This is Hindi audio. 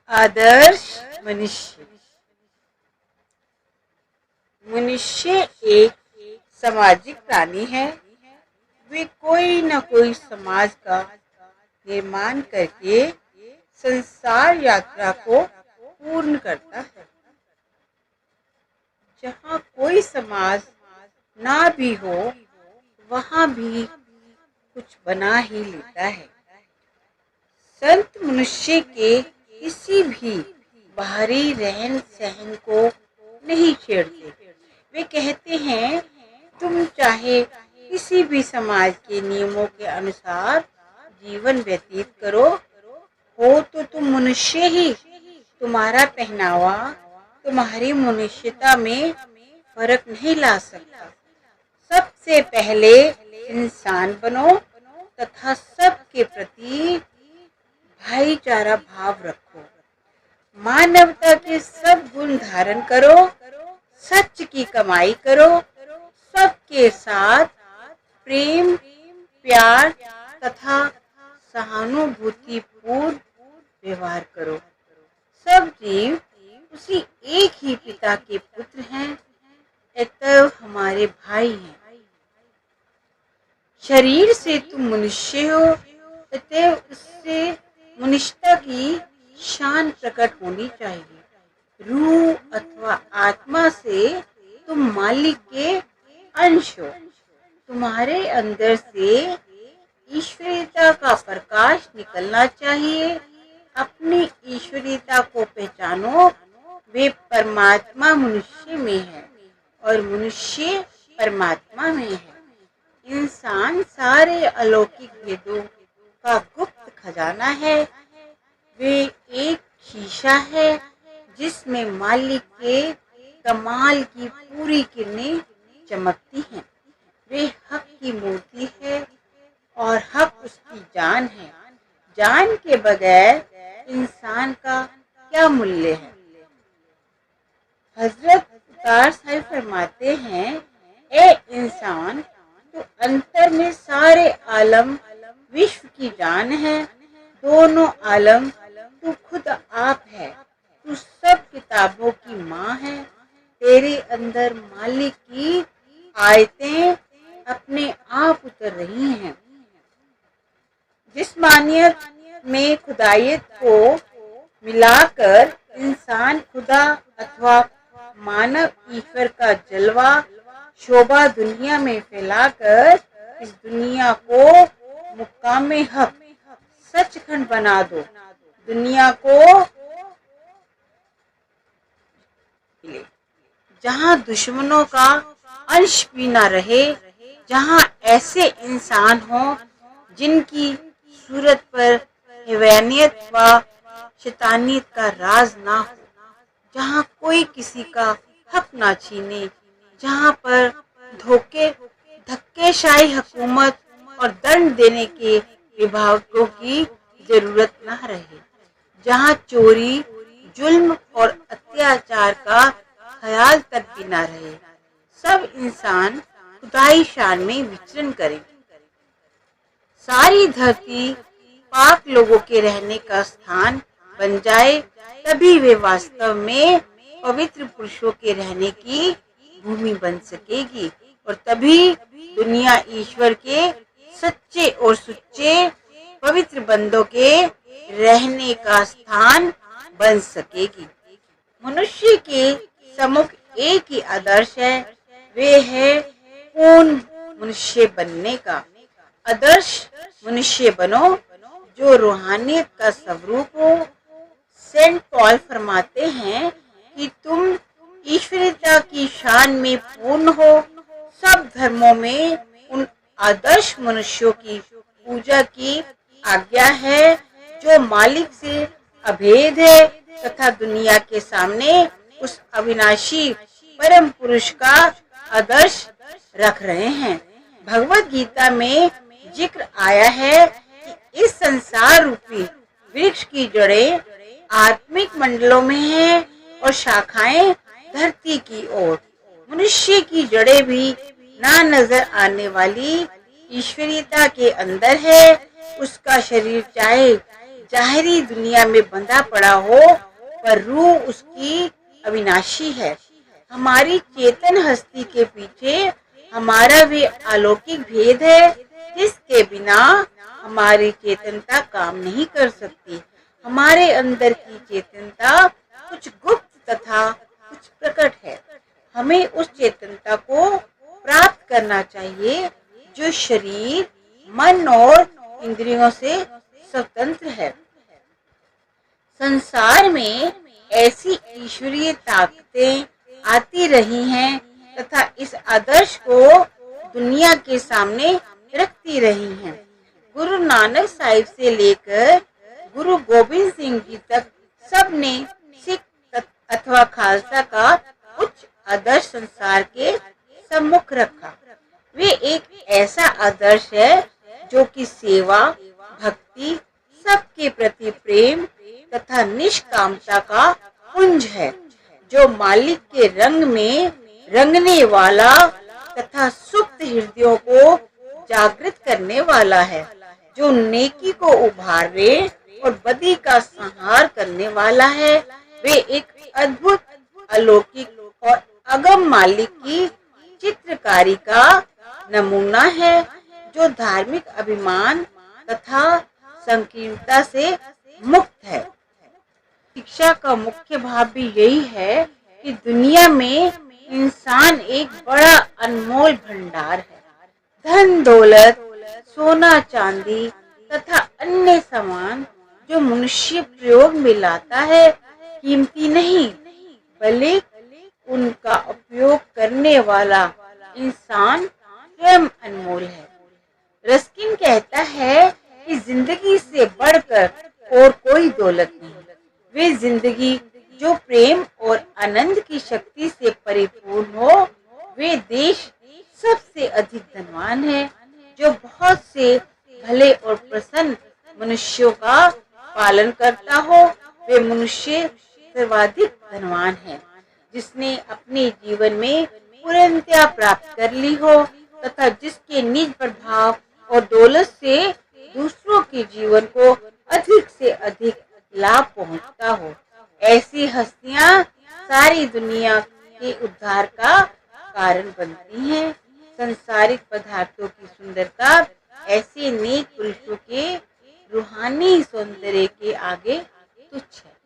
आदर्श मनुष्य। मनुष्य एक सामाजिक प्राणी है। वे कोई न कोई समाज का निर्माण करके संसार यात्रा को पूर्ण करता है। जहाँ कोई समाज ना भी हो, वहाँ भी कुछ बना ही लेता है। संत मनुष्य के किसी भी बाहरी रहन सहन को नहीं छेड़ते। वे कहते हैं, तुम चाहे किसी भी समाज के नियमों के अनुसार जीवन व्यतीत करो, हो तो तुम मनुष्य ही। तुम्हारा पहनावा तुम्हारी मनुष्यता में फर्क नहीं ला सकता। सबसे पहले इंसान बनो तथा सबके प्रति भाईचारा भाव रखो। मानवता के सब गुण धारण करो। सच की कमाई करो। सबके साथ प्रेम, प्यार तथा सहानुभूतिपूर्ण व्यवहार करो। सब जीव उसी एक ही पिता के पुत्र हैं, अतएव हमारे भाई हैं। शरीर से तुम मनुष्य हो, अतएव उससे मनुष्यता की शान प्रकट होनी चाहिए। रूह अथवा आत्मा से तुम मालिक के अंश हो। तुम्हारे अंदर से ईश्वरीयता का प्रकाश निकलना चाहिए। अपनी ईश्वरीयता को पहचानो। वे परमात्मा मनुष्य में है और मनुष्य परमात्मा में है। इंसान सारे अलौकिक भेदों का गुप्त खजाना है। वे एक शीशा है जिसमें मालिक के कमाल की पूरी किरणें चमकती हैं। वे हक की मूर्ति है और हक उसकी जान है। जान के बगैर इंसान का क्या मूल्य है। हजरत उतार साहिब फरमाते हैं, ए इंसान, तो अंतर में सारे आलम विश्व की जान है। दोनों आलम तू खुद आप है। तू सब किताबों की माँ है। तेरे अंदर मालिक की आयतें अपने आप उतर रही हैं। जिस्मानियत में खुदायत को मिलाकर इंसान खुदा अथवा मानव ईश्वर का जलवा शोभा दुनिया में फैलाकर इस दुनिया को मुकामे हक सचखंड बना दो। दुनिया को जहाँ दुश्मनों का अंश भी न रहे, जहाँ ऐसे इंसान हो जिनकी सूरत पर हैवानियत व शैतानियत का राज ना हो, जहाँ कोई किसी का हक ना छीने, जहाँ पर धक्केशाही हुकूमत और दंड देने के विभागों की जरूरत न रहे, जहाँ चोरी, जुल्म और अत्याचार का ख्याल तक भी न रहे। सब इंसान खुदाई शान में विचरण करें। सारी धरती पाक लोगों के रहने का स्थान बन जाए, तभी वे वास्तव में पवित्र पुरुषों के रहने की भूमि बन सकेगी और तभी दुनिया ईश्वर के सच्चे और सुच्चे पवित्र बंदों के रहने का स्थान बन सकेगी। मनुष्य के सम्मुख एक ही आदर्श है, वे है पूर्ण मनुष्य बनने का। आदर्श मनुष्य बनो जो रूहानियत का स्वरूप हो। सेंट पॉल फरमाते हैं कि तुम ईश्वरीयता की शान में पूर्ण हो। सब धर्मों में उन आदर्श मनुष्यों की पूजा की आज्ञा है जो मालिक से अभेद है तथा दुनिया के सामने उस अविनाशी परम पुरुष का आदर्श रख रहे हैं। भगवत गीता में जिक्र आया है कि इस संसार रूपी वृक्ष की जड़ें आत्मिक मंडलों में है और शाखाएं धरती की ओर। मनुष्य की जड़ें भी ना नजर आने वाली ईश्वरीयता के अंदर है। उसका शरीर चाहे जाहिरी दुनिया में बंधा पड़ा हो, पर रूह उसकी अविनाशी है। हमारी चेतन हस्ती के पीछे हमारा भी अलौकिक भेद है, जिसके बिना हमारी चेतनता काम नहीं कर सकती। हमारे अंदर की चेतनता कुछ गुप्त तथा कुछ प्रकट है। हमें उस चेतनता को प्राप्त करना चाहिए जो शरीर, मन और इंद्रियों से स्वतंत्र है। संसार में ऐसी ईश्वरीय ताकतें आती रही हैं तथा इस आदर्श को दुनिया के सामने रखती रही हैं। गुरु नानक साहिब से लेकर गुरु गोबिंद सिंह जी तक सबने सिख अथवा खालसा का उच्च आदर्श संसार के सम्मुख रखा। वे एक ऐसा आदर्श है जो कि सेवा, भक्ति, सबके प्रति प्रेम तथा निष्कामता का पुंज है, जो मालिक के रंग में रंगने वाला तथा सुप्त हृदयों को जागृत करने वाला है, जो नेकी को उभारने और बदी का संहार करने वाला है। वे एक अद्भुत, अलौकिक और अगम मालिक की चित्रकारी का नमूना है, जो धार्मिक अभिमान तथा संकीर्णता से मुक्त है। शिक्षा का मुख्य भाव भी यही है कि दुनिया में इंसान एक बड़ा अनमोल भंडार है। धन दौलत, सोना चांदी तथा अन्य सामान जो मनुष्य प्रयोग में लाता है, कीमती नहीं, बल्कि उनका उपयोग करने वाला इंसान स्वयं अनमोल है। रस्किन कहता है कि जिंदगी से बढ़कर और कोई दौलत नहीं। वे जिंदगी जो प्रेम और आनंद की शक्ति से परिपूर्ण हो, वे देश सबसे अधिक धनवान है, जो बहुत से भले और प्रसन्न मनुष्यों का पालन करता हो। वे मनुष्य सर्वाधिक धनवान है, जिसने अपने जीवन में पूर्णता प्राप्त कर ली हो तथा जिसके निज प्रभाव और दौलत से दूसरों के जीवन को अधिक से अधिक लाभ पहुंचता हो। ऐसी हस्तियां सारी दुनिया के उद्धार का कारण बनती हैं। संसारिक पदार्थों की सुंदरता ऐसे नेक पुरुषों के रूहानी सौंदर्य के आगे तुच्छ है।